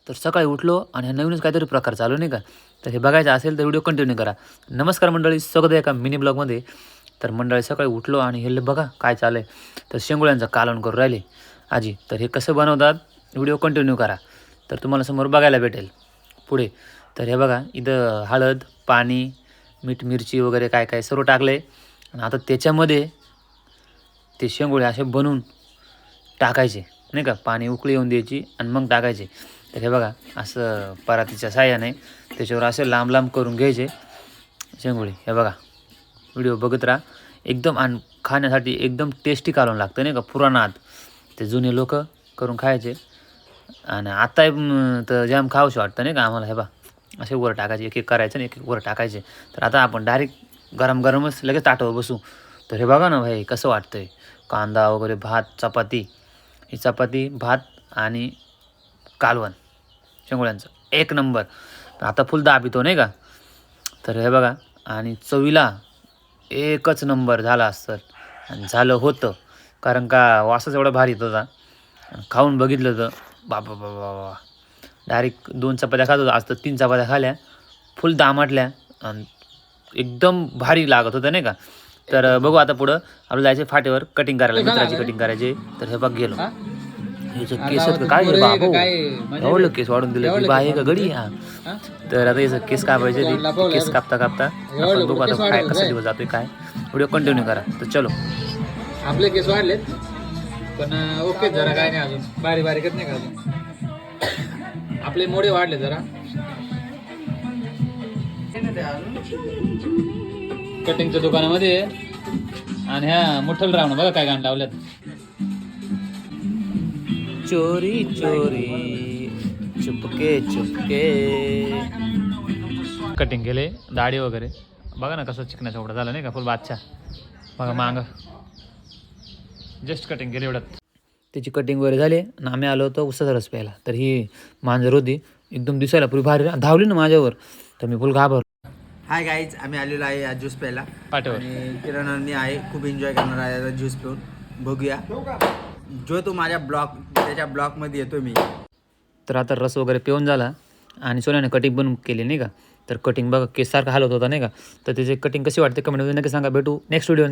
तर सकाळी उठलो आणि हा नवीनच काहीतरी प्रकार चालू नाही का. तर हे बघायचं असेल तर व्हिडिओ कंटिन्यू करा. नमस्कार मंडळी, स्वागत आहे एका मिनी ब्लॉगमध्ये. तर मंडळी सकाळी उठलो आणि हे बघा काय चाललं आहे. तर शेंगुळ्यांचं कालवण करून राहिले आजी. तर हे कसं बनवतात व्हिडिओ कंटिन्यू करा, तर तुम्हाला समोर बघायला भेटेल पुढे. तर हे बघा इथं हळद, पाणी, मीठ, मिरची वगैरे काय काय सर्व टाकलं आहे. आणि आता त्याच्यामध्ये ते शेंगुळे असे बनवून टाकायचे नाही का. पाणी उकळी येऊन द्यायची आणि मग टाकायचे. तर हे बघा असं परातीच्या साह्याने त्याच्यावर असे लांब लांब करून घ्यायचे शेंगुळे. हे बघा व्हिडिओ बघत राहा एकदम. आणि खाण्यासाठी एकदम टेस्टी कालवण लागतं नाही का. पुराणात ते जुने लोक करून खायचे आणि आता तर जाम खाऊशी वाटतं नाही का आम्हाला. हे बा असे वर टाकायचे, एक एक करायचं आणि एक एक वर टाकायचे. तर आता आपण डायरेक्ट गरम गरमच लगेच ताटावर बसू. तर हे बघा ना भाई कसं वाटतंय. कांदा वगैरे, भात, चपाती, ही चपाती, भात आणि कालवण शेंगुळ्यांचं एक नंबर. आता फुल दाब येतो नाही का. तर हे बघा आणि चवीला एकच नंबर झाला असतं आणि झालं होतं. कारण का वासच एवढा भारी येत होता. खाऊन बघितलं तर बाबा बाबा बाबा, डायरेक्ट 2 चपात्या खात होता. आज तर 3 चपात्या खाल्या, फुल दामाटल्या आणि एकदम भारी लागत होतं नाही का. तर बघू आता पुढं आपल्याला जायचे फाटेवर कटिंग करायला, मित्राची कटिंग करायची. तर हे बघ गेलो. ह्याचं केस काय आहे बाबा, एवढं केस वाढून दिलं की बाय का गडी. हा तर आता याचं केस कापायचे. केस कापता कापता आपण बघू आता काय कसं दिवस जातोय काय. व्हिडिओ कंटिन्यू करा. तर चलो. आपले केस वाढलेत पण ओके, जरा काय नाही अजून, बारीक बारीकच नाही का अजून. आपले मोडे वाढले जरा. कटिंगच्या दुकानामध्ये आणि ह्या मुठ्ठल रावण बघा काय गाणं लावल्यात. चोरी चोरी चुपके चुपके. कटिंग केले दाढी वगैरे बघा ना कसं चिकनाचा एवढा झाला नाही का. फुल बादशा बघा मांग जस्ट कटिंग केले एवढ्यात. त्याची कटिंग वगैरे झाली आणि आम्ही आलो होतो उसाचा रस प्यायला. तर ही मांजर होती एकदम दिसायला पुरी भारी धावली ना माझ्यावर. तर मी फुल घाबरलो. हाय गाईज, आम्ही आलेलो आहे आज ज्यूस प्यायला पाठवर आणि किरण आणि मी आहे खूप एन्जॉय करणार आहे आता ज्यूस पिऊन. बघूया जो तो माझ्या त्याच्या ब्लॉकमध्ये येतो मी. तर आता रस वगैरे पिऊन झाला आणि सोन्याने कटिंग पण केली नाही का. तर कटिंग बघा केस सारखा हालत होता नाही का. तर त्याची कटिंग कशी वाटते कमेंटमध्ये नक्की सांगा. भेटू नेक्स्ट व्हिडिओ.